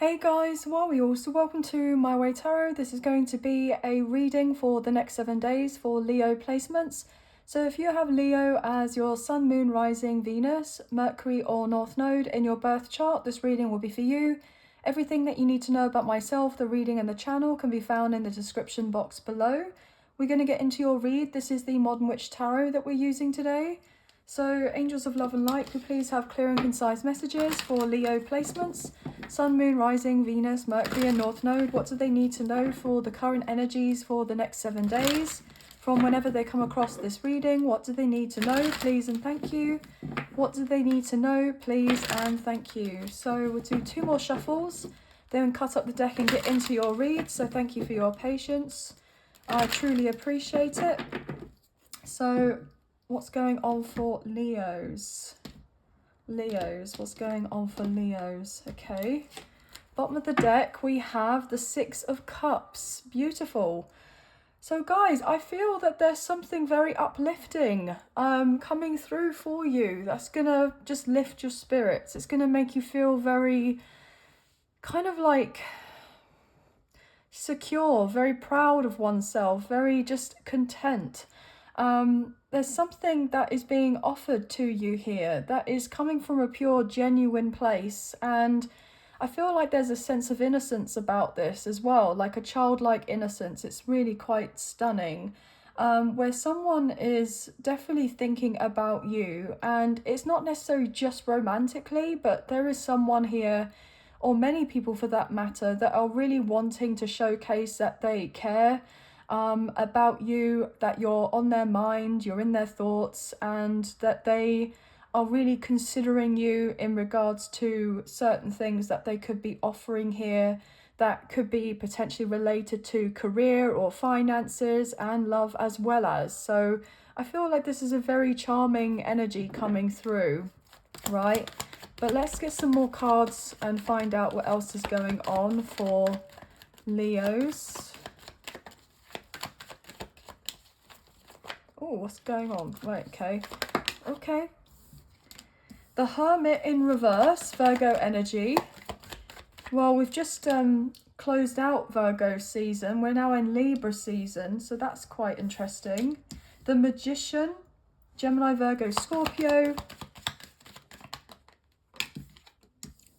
Hey guys, so welcome to My Way Tarot. This is going to be a reading for the next 7 days for Leo placements. So if you have Leo as your Sun, Moon, Rising, Venus, Mercury or North Node in your birth chart, this reading will be for you. Everything that you need to know about myself, the reading and the channel can be found in the description box below. We're going to get into your read. This is the Modern Witch Tarot that we're using today. So, angels of love and light, could please have clear and concise messages for Leo placements. Sun, Moon, Rising, Venus, Mercury and North Node. What do they need to know for the current energies for the next 7 days? From whenever they come across this reading, what do they need to know, please and thank you? What do they need to know, please and thank you? So we'll do 2 more shuffles, then cut up the deck and get into your read. So thank you for your patience. I truly appreciate it. So what's going on for Leos? What's going on for Leos? Okay. Bottom of the deck, we have the 6 of Cups. Beautiful. So guys, I feel that there's something very uplifting coming through for you. That's gonna just lift your spirits. It's gonna make you feel very kind of like secure, very proud of oneself, very just content. There's something that is being offered to you here that is coming from a pure, genuine place, and I feel like there's a sense of innocence about this as well, like a childlike innocence. It's really quite stunning, where someone is definitely thinking about you, and it's not necessarily just romantically, but there is someone here, or many people for that matter, that are really wanting to showcase that they care about you, that you're on their mind, you're in their thoughts, and that they are really considering you in regards to certain things that they could be offering here that could be potentially related to career or finances and love as well as. So I feel like this is a very charming energy coming through, right? But let's get some more cards and find out what else is going on for Leos. Oh, what's going on? Right, okay. The Hermit in reverse, Virgo energy. Well, we've just closed out Virgo season. We're now in Libra season, so that's quite interesting. The Magician, Gemini, Virgo, Scorpio.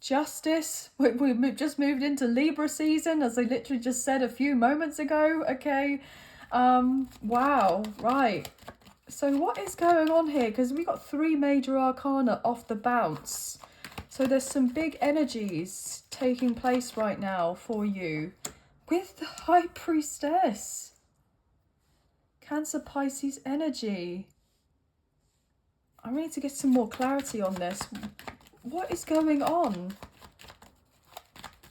Justice, we just moved into Libra season, as I literally just said a few moments ago, okay. Wow, right. So what is going on here? Because we got 3 major arcana off the bounce. So there's some big energies taking place right now for you. With the High Priestess. Cancer, Pisces energy. I need to get some more clarity on this. What is going on?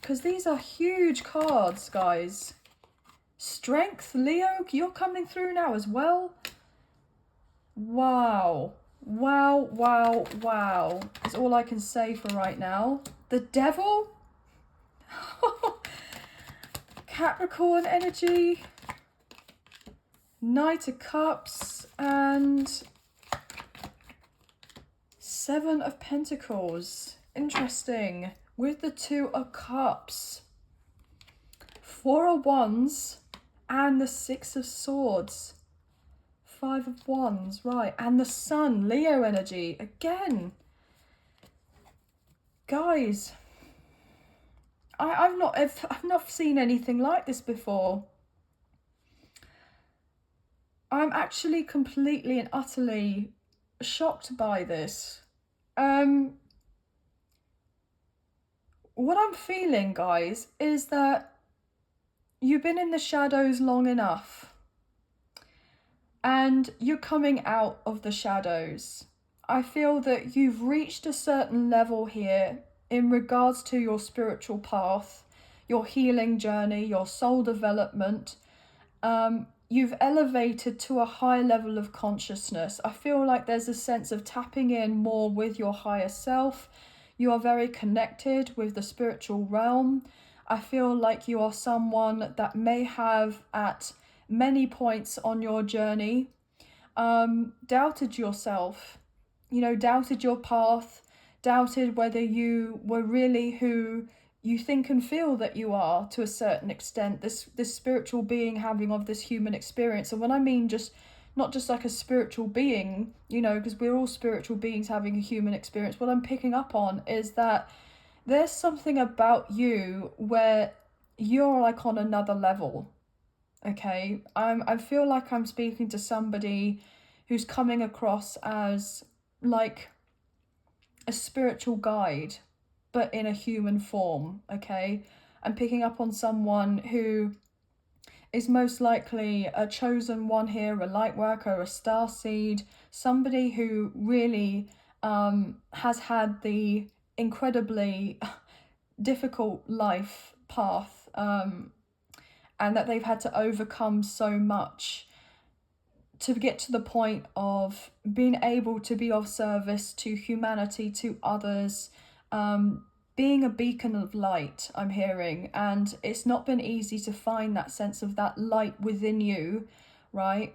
Because these are huge cards, guys. Strength, Leo, you're coming through now as well. Wow. Is all I can say for right now. The Devil. Capricorn energy. Knight of Cups and 7 of Pentacles. Interesting. With the 2 of Cups. 4 of Wands and the 6 of Swords. 5 of Wands, right, and the Sun, Leo energy, again. Guys, I've not seen anything like this before. I'm actually completely and utterly shocked by this. What I'm feeling, guys, is that you've been in the shadows long enough. And you're coming out of the shadows. I feel that you've reached a certain level here in regards to your spiritual path, your healing journey, your soul development. You've elevated to a high level of consciousness. I feel like there's a sense of tapping in more with your higher self. You are very connected with the spiritual realm. I feel like you are someone that may have at many points on your journey doubted yourself, doubted your path, doubted whether you were really who you think and feel that you are, to a certain extent, this spiritual being having of this human experience. And when I mean just not just like a spiritual being, because we're all spiritual beings having a human experience, what I'm picking up on is that there's something about you where you're like on another level. Okay, I feel like I'm speaking to somebody who's coming across as like a spiritual guide, but in a human form. Okay, I'm picking up on someone who is most likely a chosen one here, a light worker, a star seed, somebody who really has had the incredibly difficult life path, and that they've had to overcome so much to get to the point of being able to be of service to humanity, to others, being a beacon of light, I'm hearing. And it's not been easy to find that sense of that light within you, right?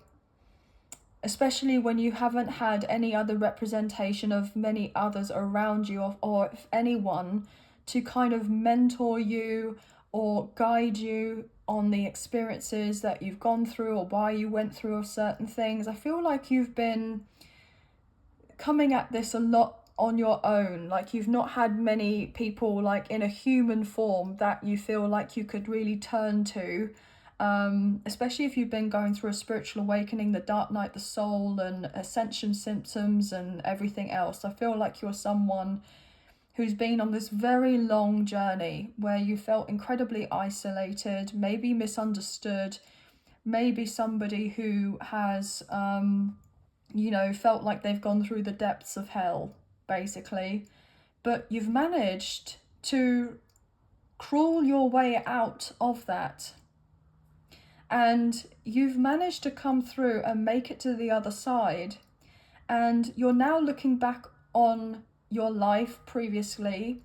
Especially when you haven't had any other representation of many others around you, or if anyone to kind of mentor you or guide you on the experiences that you've gone through or why you went through certain things. I feel like you've been coming at this a lot on your own. Like you've not had many people like in a human form that you feel like you could really turn to, especially if you've been going through a spiritual awakening, the dark night, the soul, and ascension symptoms and everything else. I feel like you're someone who's been on this very long journey where you felt incredibly isolated, maybe misunderstood, maybe somebody who has, felt like they've gone through the depths of hell, basically. But you've managed to crawl your way out of that. And you've managed to come through and make it to the other side. And you're now looking back on your life previously,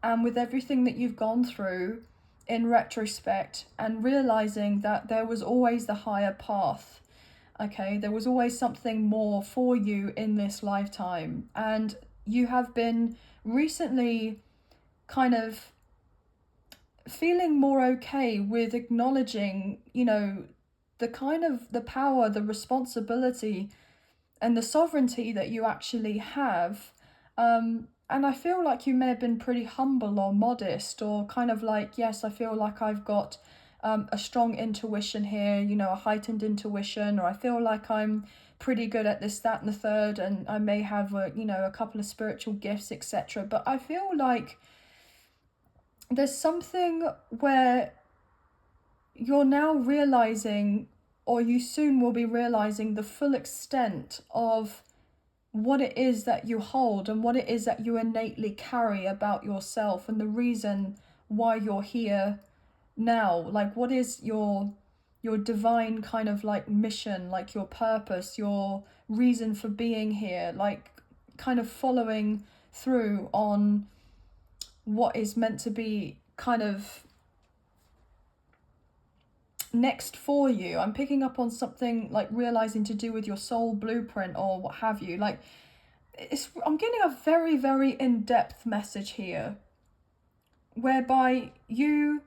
and with everything that you've gone through in retrospect, and realizing that there was always the higher path. Okay, there was always something more for you in this lifetime. And you have been recently kind of feeling more okay with acknowledging, the power, the responsibility, and the sovereignty that you actually have. And I feel like you may have been pretty humble or modest, or kind of like, yes, I feel like I've got a strong intuition here, a heightened intuition, or I feel like I'm pretty good at this, that, and the third, and I may have a couple of spiritual gifts, etc. But I feel like there's something where you're now realizing, or you soon will be realizing, the full extent of what it is that you hold and what it is that you innately carry about yourself, and the reason why you're here now. Like, what is your divine kind of like mission, like your purpose, your reason for being here, like kind of following through on what is meant to be kind of next for you. I'm picking up on something like realizing to do with your soul blueprint or what have you. Like, I'm getting a very, very in-depth message here, whereby you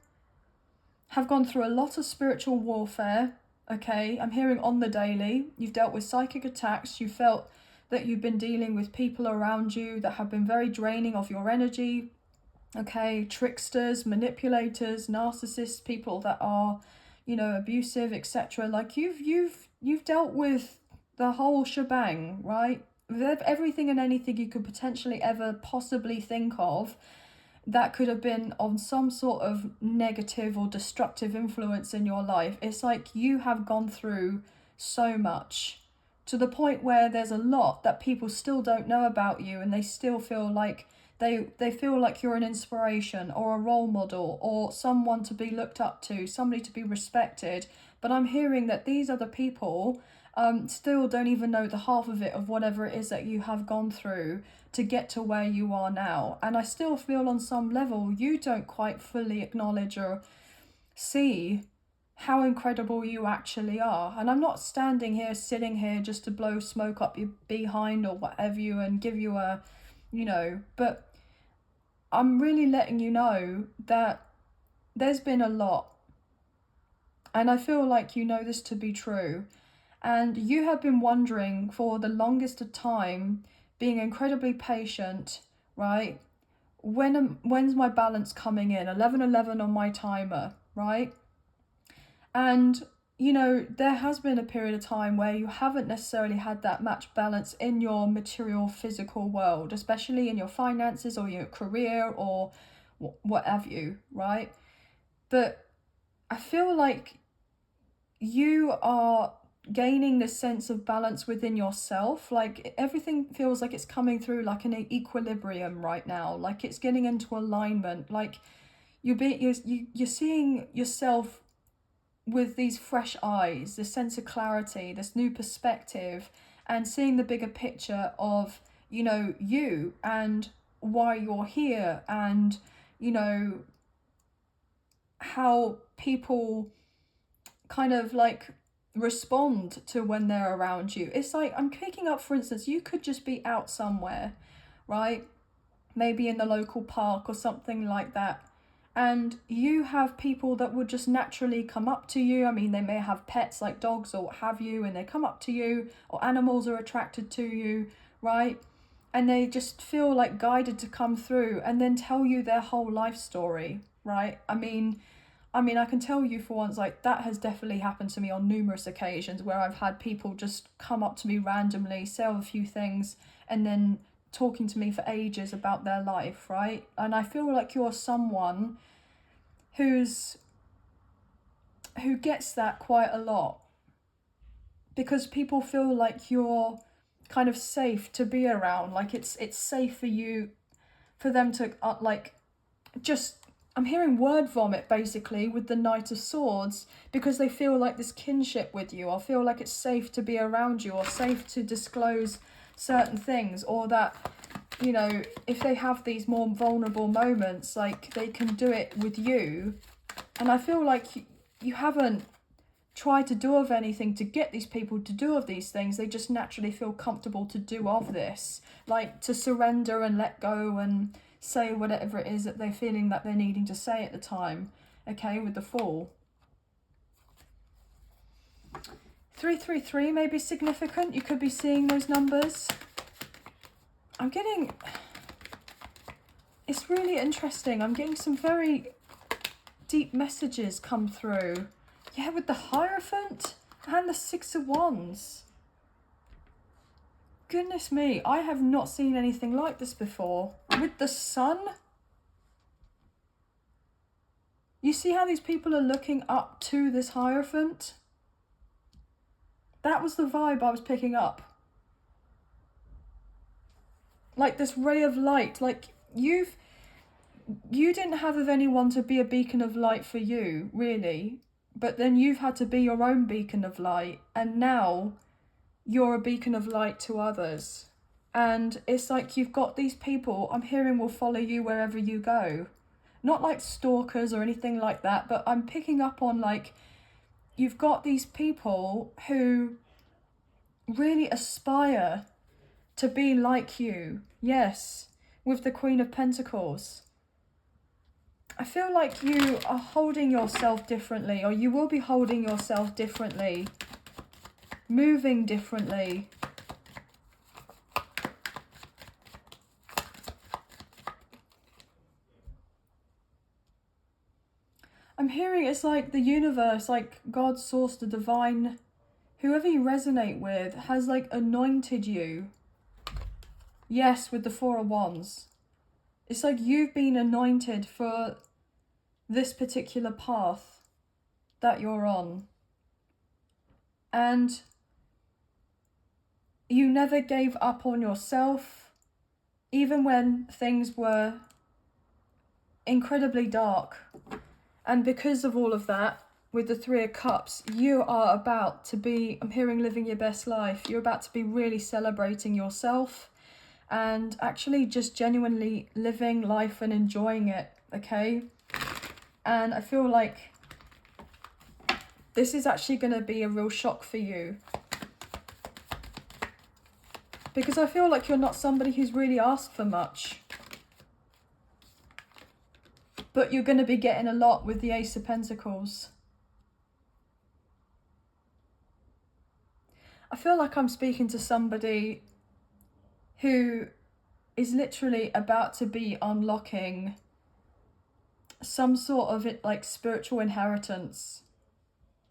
have gone through a lot of spiritual warfare. Okay, I'm hearing on the daily, you've dealt with psychic attacks, you felt that you've been dealing with people around you that have been very draining of your energy. Okay, tricksters, manipulators, narcissists, people that are, abusive, etc. Like you've dealt with the whole shebang, right? With everything and anything you could potentially ever possibly think of that could have been on some sort of negative or destructive influence in your life. It's like you have gone through so much, to the point where there's a lot that people still don't know about you, and they still feel like they feel like you're an inspiration or a role model or someone to be looked up to, somebody to be respected. But I'm hearing that these other people still don't even know the half of it, of whatever it is that you have gone through to get to where you are now. And I still feel on some level you don't quite fully acknowledge or see how incredible you actually are. And I'm not sitting here just to blow smoke up your behind or whatever you and give you a, but I'm really letting you know that there's been a lot. And I feel like you know this to be true. And you have been wondering for the longest of time, being incredibly patient, right? When's my balance coming in? 11:11 on my timer, right? And you know, there has been a period of time where you haven't necessarily had that much balance in your material physical world, especially in your finances or your career or what have you, right? But I feel like you are gaining this sense of balance within yourself. Like everything feels like it's coming through like an equilibrium right now, like it's getting into alignment, like you're seeing yourself with these fresh eyes, this sense of clarity, this new perspective, and seeing the bigger picture of, you know, you and why you're here, and you know how people kind of like respond to when they're around you. It's like I'm picking up, for instance, you could just be out somewhere, right? Maybe in the local park or something like that. And you have people that would just naturally come up to you. I mean, they may have pets like dogs or what have you, and they come up to you, or animals are attracted to you, right? And they just feel like guided to come through and then tell you their whole life story, right? I can tell you for once, like that has definitely happened to me on numerous occasions where I've had people just come up to me randomly, say a few things, and then talking to me for ages about their life, right? And I feel like you're someone who gets that quite a lot, because people feel like you're kind of safe to be around, like it's safe for you, for them to like just, I'm hearing word vomit basically with the Knight of Swords, because they feel like this kinship with you, or feel like it's safe to be around you, or safe to disclose certain things, or that, you know, if they have these more vulnerable moments, like they can do it with you. And I feel like you haven't tried to do of anything to get these people to do of these things. They just naturally feel comfortable to do of this, like to surrender and let go and say whatever it is that they're feeling that they're needing to say at the time. Okay, with the Fool. 333 may be significant. You could be seeing those numbers. I'm getting, it's really interesting. I'm getting some very deep messages come through. Yeah, with the Hierophant and the Six of Wands. Goodness me, I have not seen anything like this before. With the Sun. You see how these people are looking up to this Hierophant? That was the vibe I was picking up. Like this ray of light, like you didn't have of anyone to be a beacon of light for you, really. But then you've had to be your own beacon of light, and now you're a beacon of light to others. And it's like you've got these people, I'm hearing, will follow you wherever you go. Not like stalkers or anything like that, but I'm picking up on like you've got these people who really aspire to be like you. Yes, with the Queen of Pentacles. I feel like you are holding yourself differently, or you will be holding yourself differently, moving differently. I'm hearing it's like the universe, like God, source, the divine, whoever you resonate with has like anointed you. Yes, with the Four of Wands. It's like you've been anointed for this particular path that you're on. And you never gave up on yourself, even when things were incredibly dark. And because of all of that, with the Three of Cups, you are about to be, I'm hearing, living your best life. You're about to be really celebrating yourself and actually just genuinely living life and enjoying it, okay? And I feel like this is actually going to be a real shock for you, because I feel like you're not somebody who's really asked for much. But you're going to be getting a lot with the Ace of Pentacles. I feel like I'm speaking to somebody who is literally about to be unlocking some sort of like spiritual inheritance,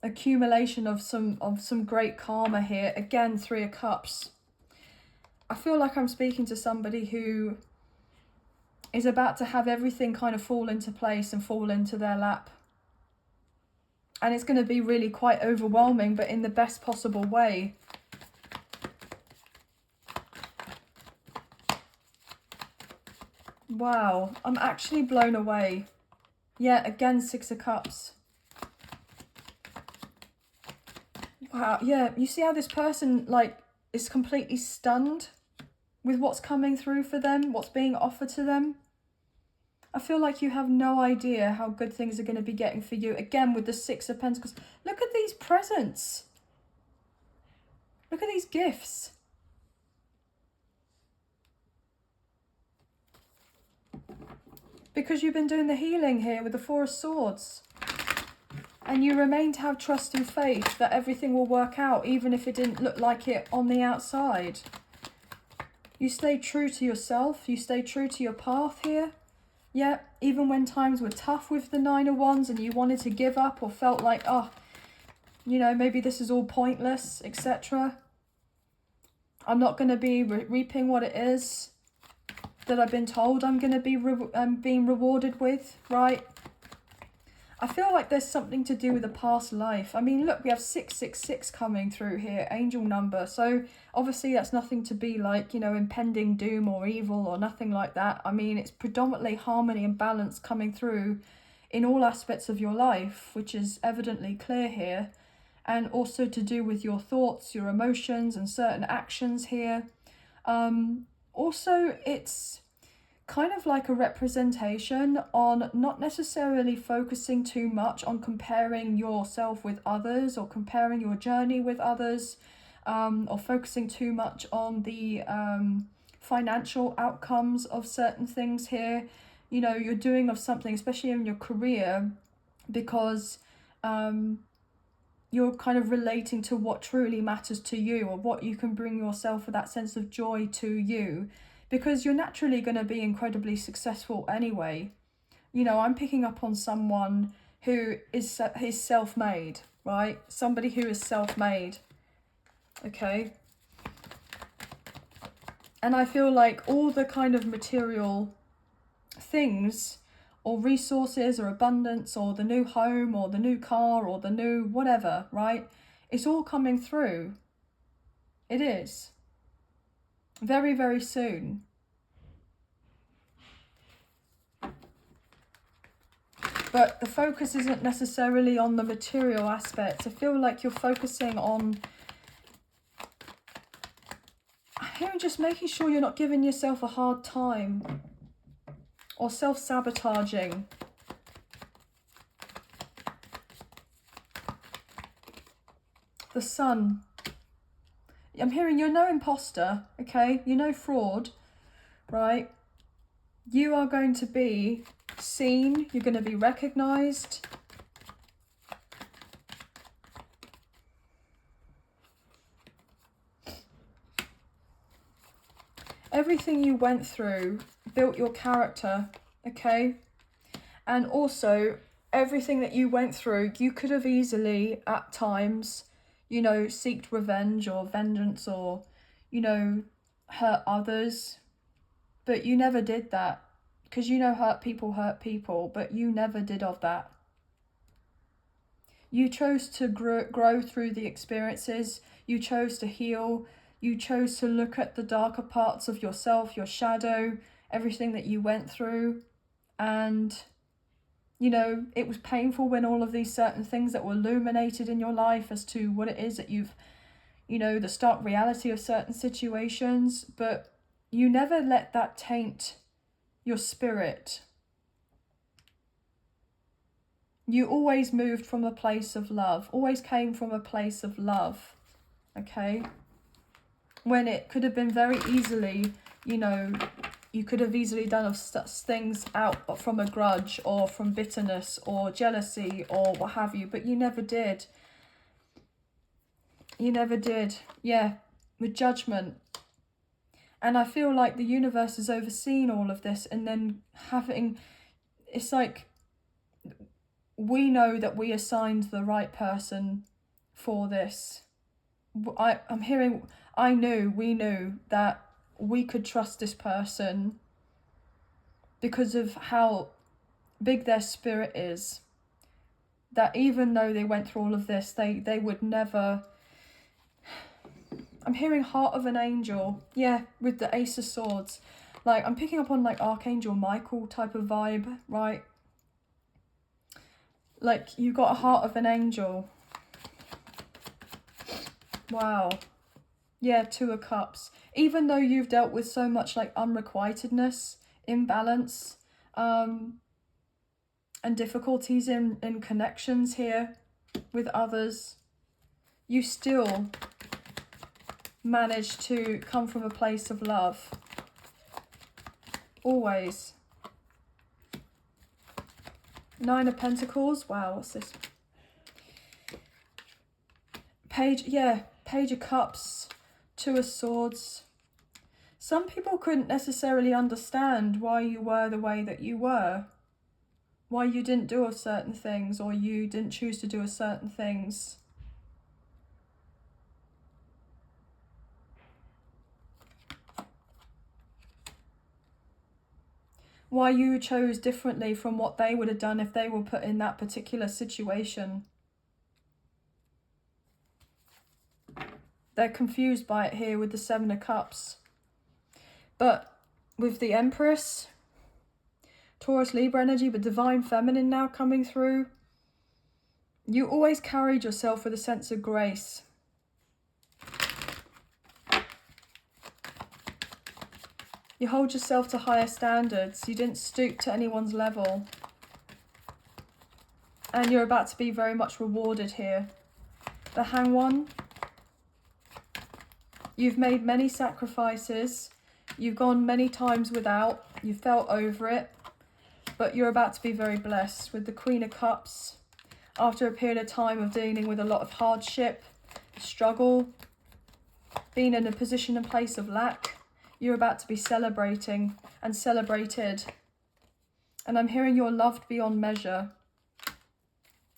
accumulation of some great karma here. Again, 3 of Cups. I feel like I'm speaking to somebody who is about to have everything kind of fall into place and fall into their lap. And it's going to be really quite overwhelming, but in the best possible way. Wow, I'm actually blown away. Yeah, again, 6 of Cups. Wow, yeah, you see how this person, like, is completely stunned with what's coming through for them, what's being offered to them. I feel like you have no idea how good things are going to be getting for you. Again, with the 6 of Pentacles. Look at these presents. Look at these gifts. Because you've been doing the healing here with the 4 of Swords. And you remain to have trust and faith that everything will work out, even if it didn't look like it on the outside. You stay true to yourself. You stay true to your path here. Yeah, even when times were tough with the 9 of Wands and you wanted to give up or felt like, oh, you know, maybe this is all pointless, etc. I'm not going to be reaping what it is that I've been told I'm going to be being rewarded with, right? I feel like there's something to do with a past life. I mean, look, we have 666 coming through here, angel number. So obviously that's nothing to be like, you know, impending doom or evil or nothing like that. I mean, it's predominantly harmony and balance coming through in all aspects of your life, which is evidently clear here. And also to do with your thoughts, your emotions and certain actions here. Also, it's kind of like a representation on not necessarily focusing too much on comparing yourself with others or comparing your journey with others, or focusing too much on the financial outcomes of certain things here. You know, you're doing of something, especially in your career, because you're kind of relating to what truly matters to you, or what you can bring yourself with that sense of joy to you. Because you're naturally going to be incredibly successful anyway. You know, I'm picking up on someone who is self-made, right? Somebody who is self-made, okay? And I feel like all the kind of material things or resources or abundance or the new home or the new car or the new whatever, right? It's all coming through. It is. Very, very soon. But the focus isn't necessarily on the material aspects. I feel like you're focusing on here, just making sure you're not giving yourself a hard time or self-sabotaging. The Sun. I'm hearing you're no imposter, okay? You're no fraud, right? You are going to be seen. You're going to be recognized. Everything you went through built your character, okay? And also, everything that you went through, you could have easily, at times, you know, seeked revenge or vengeance or, you know, hurt others. But you never did that. Because, you know, hurt people, but you never did of that. You chose to grow through the experiences. You chose to heal. You chose to look at the darker parts of yourself, your shadow, everything that you went through. And, you know, it was painful when all of these certain things that were illuminated in your life as to what it is that you've, you know, the stark reality of certain situations. But you never let that taint your spirit. You always moved from a place of love, always came from a place of love, okay? When it could have been very easily, you know, you could have easily done things out from a grudge or from bitterness or jealousy or what have you, but you never did. You never did. Yeah, with judgment. And I feel like the universe has overseen all of this, and then it's like we know that we assigned the right person for this. We knew that we could trust this person because of how big their spirit is. That even though they went through all of this, they would never... I'm hearing heart of an angel. Yeah, with the Ace of Swords. Like, I'm picking up on like Archangel Michael type of vibe, right? Like, you got a heart of an angel. Wow. Yeah, Two of Cups. Even though you've dealt with so much like unrequitedness, imbalance, and difficulties in connections here with others, you still manage to come from a place of love. Always. Nine of Pentacles. Wow, what's this? Page of Cups, Two of Swords. Some people couldn't necessarily understand why you were the way that you were. Why you didn't do certain things, or you didn't choose to do certain things. Why you chose differently from what they would have done if they were put in that particular situation. They're confused by it here with the Seven of Cups. But with the Empress, Taurus, Libra energy, but Divine Feminine now coming through, you always carried yourself with a sense of grace. You hold yourself to higher standards. You didn't stoop to anyone's level. And you're about to be very much rewarded here. The Hanged One. You've made many sacrifices. You've gone many times without. You felt over it. But you're about to be very blessed with the Queen of Cups. After a period of time of dealing with a lot of hardship, struggle, being in a position and place of lack, you're about to be celebrating and celebrated. And I'm hearing you're loved beyond measure.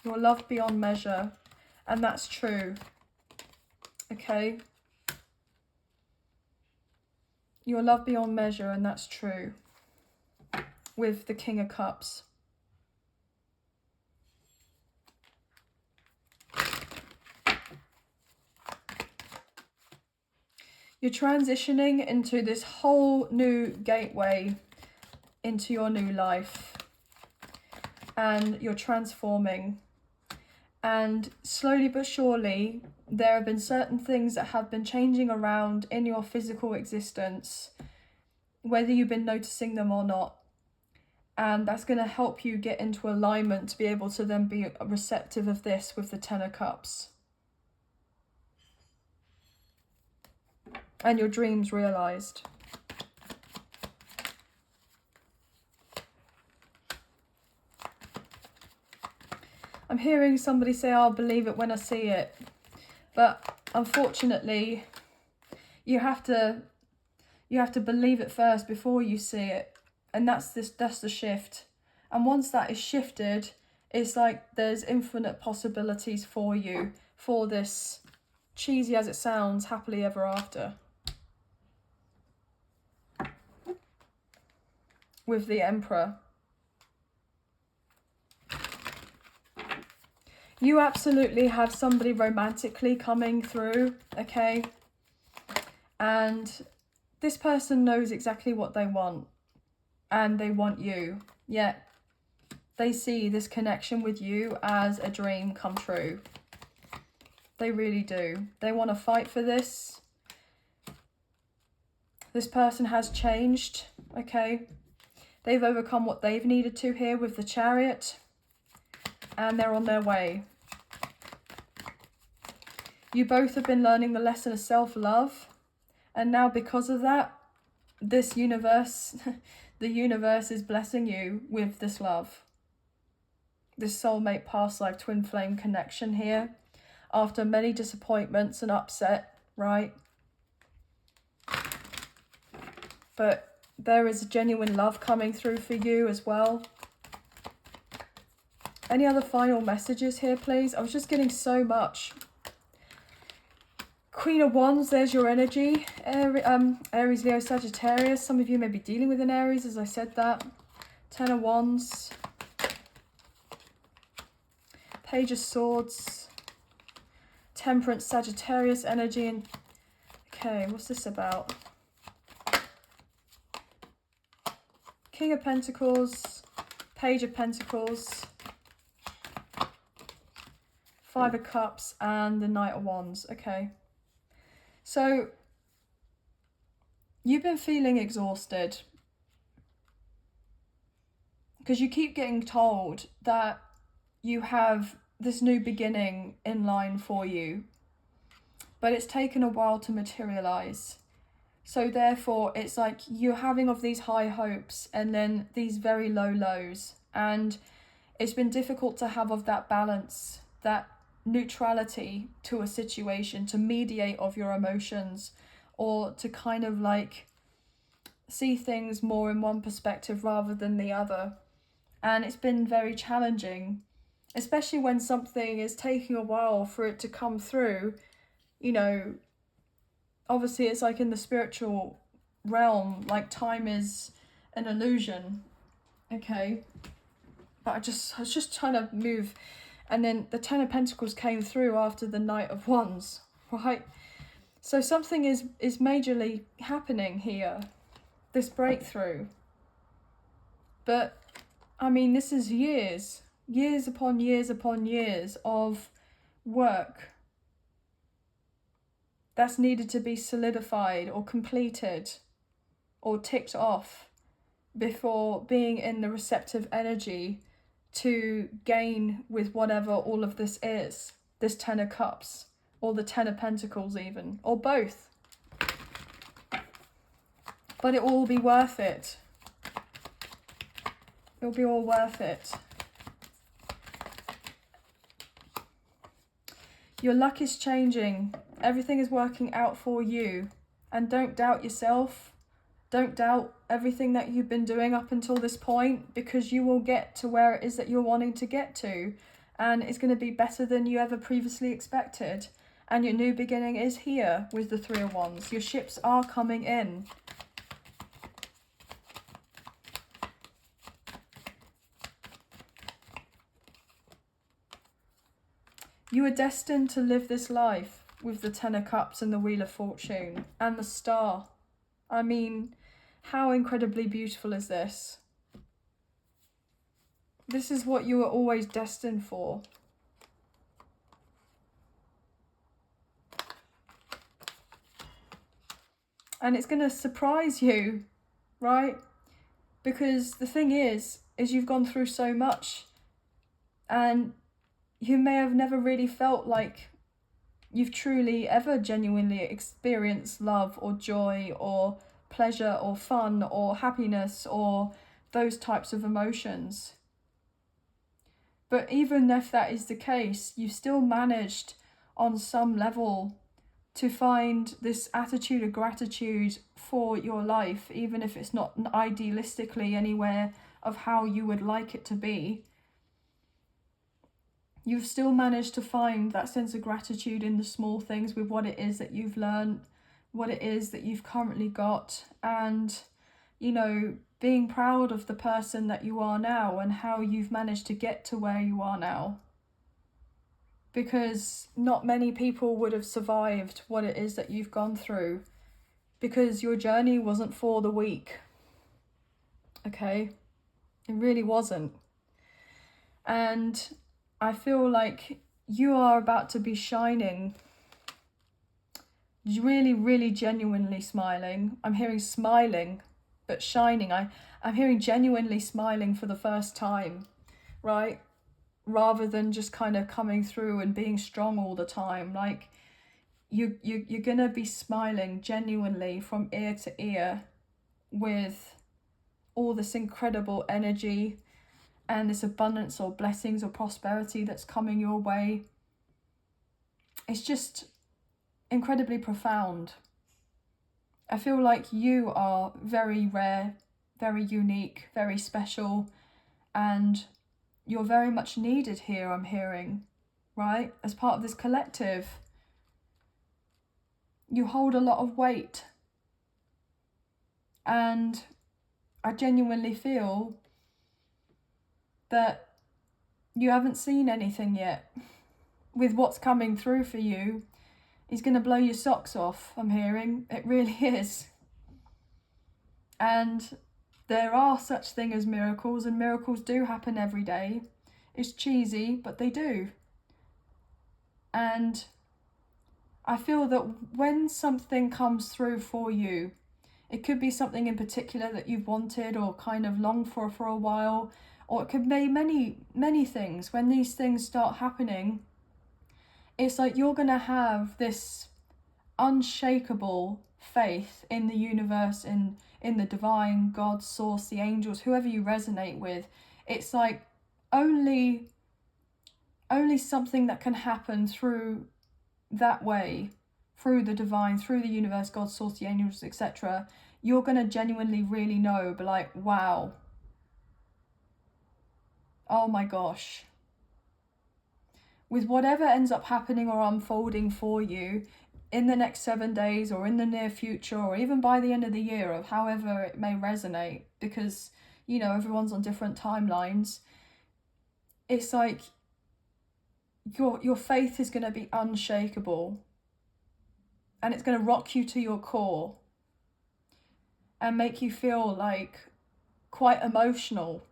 You're loved beyond measure. And that's true. Okay? You're loved beyond measure, and that's true. With the King of Cups. You're transitioning into this whole new gateway into your new life. And you're transforming. And slowly but surely, there have been certain things that have been changing around in your physical existence, whether you've been noticing them or not. And that's going to help you get into alignment to be able to then be receptive of this with the Ten of Cups. And your dreams realised. I'm hearing somebody say, I'll believe it when I see it. But unfortunately, you have to believe it first before you see it. And that's the shift. And once that is shifted, it's like there's infinite possibilities for you for this, cheesy as it sounds, happily ever after. With the Emperor. You absolutely have somebody romantically coming through, okay? And this person knows exactly what they want. And they want you. Yet they see this connection with you as a dream come true. They really do. They want to fight for this. This person has changed, okay? They've overcome what they've needed to here with the Chariot. And they're on their way. You both have been learning the lesson of self-love. And now because of that, this universe, the universe is blessing you with this love. This soulmate past life twin flame connection here. After many disappointments and upset, right? But there is a genuine love coming through for you as well. Any other final messages here, please? I was just getting so much. Queen of Wands, there's your energy. Aries, Leo, Sagittarius. Some of you may be dealing with an Aries, as I said that. Ten of Wands. Page of Swords. Temperance, Sagittarius energy. And okay, what's this about? King of Pentacles. Page of Pentacles. Five of Cups and the Knight of Wands. Okay. So, you've been feeling exhausted because you keep getting told that you have this new beginning in line for you, but it's taken a while to materialize. So therefore, it's like you're having of these high hopes and then these very low lows, and it's been difficult to have of that balance, that neutrality to a situation, to mediate of your emotions, or to kind of like see things more in one perspective rather than the other. And it's been very challenging, especially when something is taking a while for it to come through. You know, obviously it's like in the spiritual realm, like time is an illusion, okay? But I was just trying to move. And then the Ten of Pentacles came through after the Knight of Wands, right? So something is majorly happening here, this breakthrough. But, I mean, this is years upon years upon years of work that's needed to be solidified or completed or ticked off before being in the receptive energy to gain with whatever all of this is, this Ten of Cups, or the Ten of Pentacles even, or both. But it will all be worth it. It'll be all worth it. Your luck is changing. Everything is working out for you. And don't doubt yourself. Don't doubt everything that you've been doing up until this point, because you will get to where it is that you're wanting to get to. And it's going to be better than you ever previously expected. And your new beginning is here with the Three of Wands. Your ships are coming in. You are destined to live this life with the Ten of Cups and the Wheel of Fortune and the Star. I mean, how incredibly beautiful is this? This is what you were always destined for. And it's going to surprise you, right? Because the thing is you've gone through so much, and you may have never really felt like you've truly ever genuinely experienced love or joy or pleasure or fun or happiness or those types of emotions. But even if that is the case, you've still managed on some level to find this attitude of gratitude for your life, even if it's not idealistically anywhere of how you would like it to be. You've still managed to find that sense of gratitude in the small things, with what it is that you've learned, what it is that you've currently got, and, you know, being proud of the person that you are now and how you've managed to get to where you are now. Because not many people would have survived what it is that you've gone through, because your journey wasn't for the weak. Okay? It really wasn't. And I feel like you are about to be shining, really, really genuinely smiling. I'm hearing smiling, but shining. I'm hearing genuinely smiling for the first time, right? Rather than just kind of coming through and being strong all the time. Like, you're gonna be smiling genuinely from ear to ear, with all this incredible energy and this abundance or blessings or prosperity that's coming your way. It's just incredibly profound. I feel like you are very rare, very unique, very special, and you're very much needed here, I'm hearing, right? As part of this collective. You hold a lot of weight. And I genuinely feel that you haven't seen anything yet. With what's coming through for you, is going to blow your socks off, I'm hearing. It really is. And there are such things as miracles, and miracles do happen every day. It's cheesy, but they do. And I feel that when something comes through for you, it could be something in particular that you've wanted or kind of longed for a while, or it could be many things. When these things start happening, it's like you're going to have this unshakable faith in the universe, in the divine, God, source, the angels, whoever you resonate with. It's like only something that can happen through that way, through the divine, through the universe, God, source, the angels, etc. You're going to genuinely really know, but like, wow, oh my gosh. With whatever ends up happening or unfolding for you in the next 7 days or in the near future or even by the end of the year, of however it may resonate, because, you know, everyone's on different timelines, it's like your faith is going to be unshakable, and it's going to rock you to your core and make you feel like quite emotional,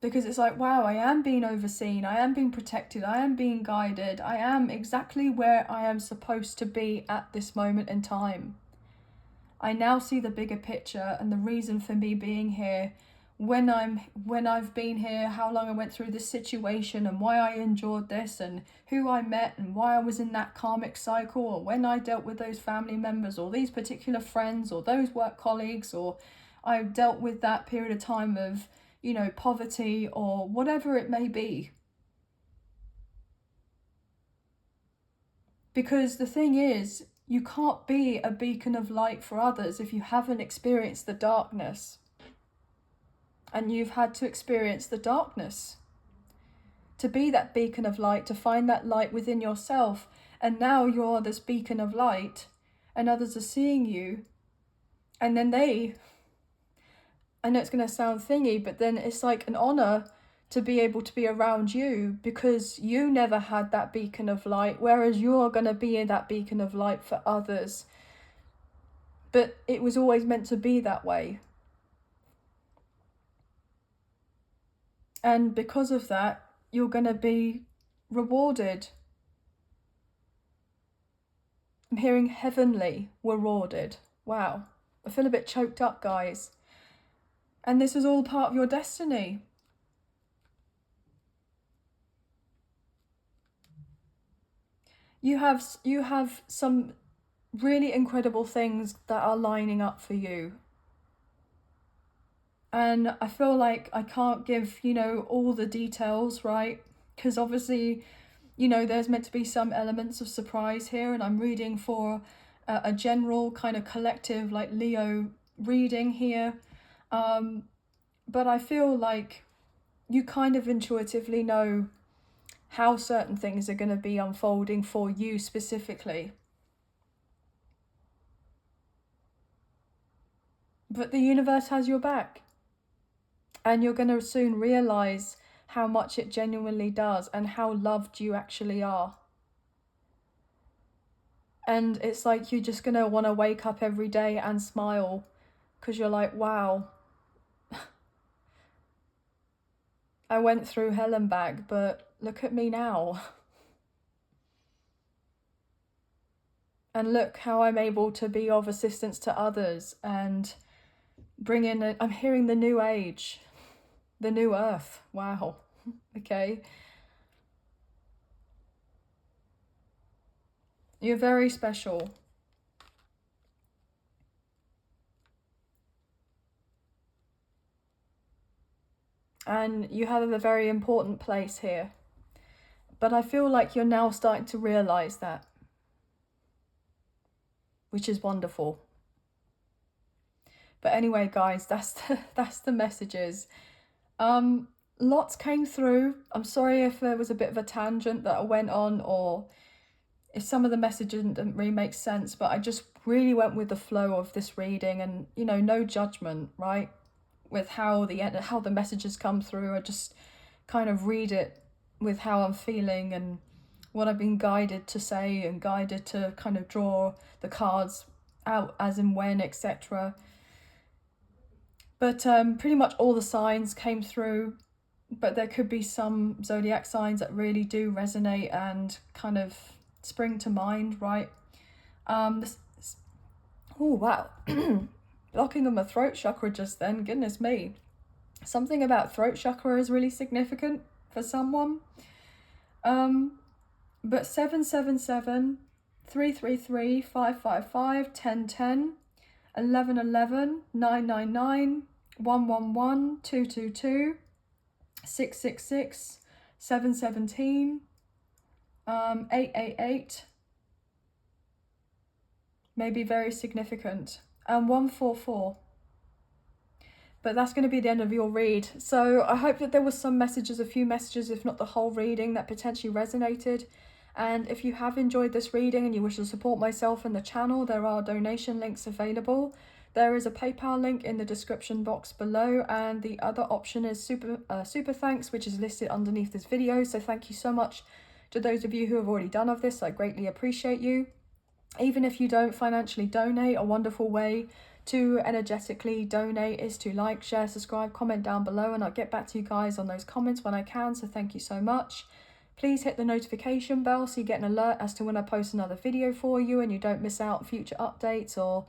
because it's like, wow, I am being overseen, I am being protected, I am being guided, I am exactly where I am supposed to be at this moment in time. I now see the bigger picture and the reason for me being here, when I've been here, how long I went through this situation and why I endured this and who I met and why I was in that karmic cycle, or when I dealt with those family members or these particular friends or those work colleagues, or I dealt with that period of time of, you know, poverty or whatever it may be. Because the thing is, you can't be a beacon of light for others if you haven't experienced the darkness. And you've had to experience the darkness to be that beacon of light, to find that light within yourself. And now you're this beacon of light and others are seeing you. And then I know it's going to sound thingy, but then it's like an honor to be able to be around you, because you never had that beacon of light, whereas you're going to be that beacon of light for others. But it was always meant to be that way. And because of that, you're going to be rewarded. I'm hearing heavenly rewarded. Wow. I feel a bit choked up, guys. And this is all part of your destiny. You have some really incredible things that are lining up for you. And I feel like I can't give, you know, all the details, right? Because obviously, you know, there's meant to be some elements of surprise here, and I'm reading for a general kind of collective, like Leo reading here. But I feel like you kind of intuitively know how certain things are going to be unfolding for you specifically. But the universe has your back. And you're going to soon realize how much it genuinely does and how loved you actually are. And it's like you're just going to want to wake up every day and smile, because you're like, wow, I went through hell and back, but look at me now. And look how I'm able to be of assistance to others and bring in, I'm hearing the new age, the new earth. Wow. Okay. You're very special. and you have a very important place here. But I feel like you're now starting to realize that, which is wonderful. But anyway, guys, that's the messages. Lots came through. I'm sorry if there was a bit of a tangent that I went on, or if some of the messages didn't really make sense, but I just really went with the flow of this reading, and you know, no judgment, right? With how the messages come through. I just kind of read it with how I'm feeling and what I've been guided to say and guided to kind of draw the cards out as and when, etc. But pretty much all the signs came through, but there could be some zodiac signs that really do resonate and kind of spring to mind, right? Oh wow, blocking of my throat chakra just then, goodness me. Something about throat chakra is really significant for someone. But 777, 333, 555, 1010, 1111, 999, 111, 222, 666, 717, 888 may be very significant, and 144. But that's going to be the end of your read. So I hope that there was some messages, a few messages, if not the whole reading, that potentially resonated. And if you have enjoyed this reading and you wish to support myself and the channel, there are donation links available. There is a PayPal link in the description box below, and the other option is super thanks, which is listed underneath this video. So thank you so much to those of you who have already done of this. I greatly appreciate you. Even if you don't financially donate, a wonderful way to energetically donate is to like, share, subscribe, comment down below, and I'll get back to you guys on those comments when I can. So thank you so much. Please hit the notification bell so you get an alert as to when I post another video for you and you don't miss out future updates or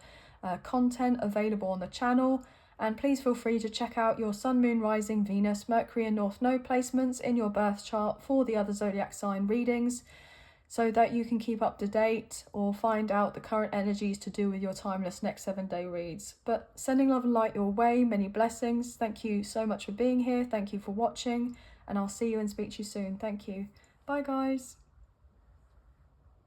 content available on the channel. And please feel free to check out your Sun, Moon, Rising, Venus, Mercury and North Node placements in your birth chart for the other zodiac sign readings, so that you can keep up to date or find out the current energies to do with your timeless next 7-day reads. But sending love and light your way, many blessings. Thank you so much for being here. Thank you for watching, and I'll see you and speak to you soon. Thank you. Bye, guys.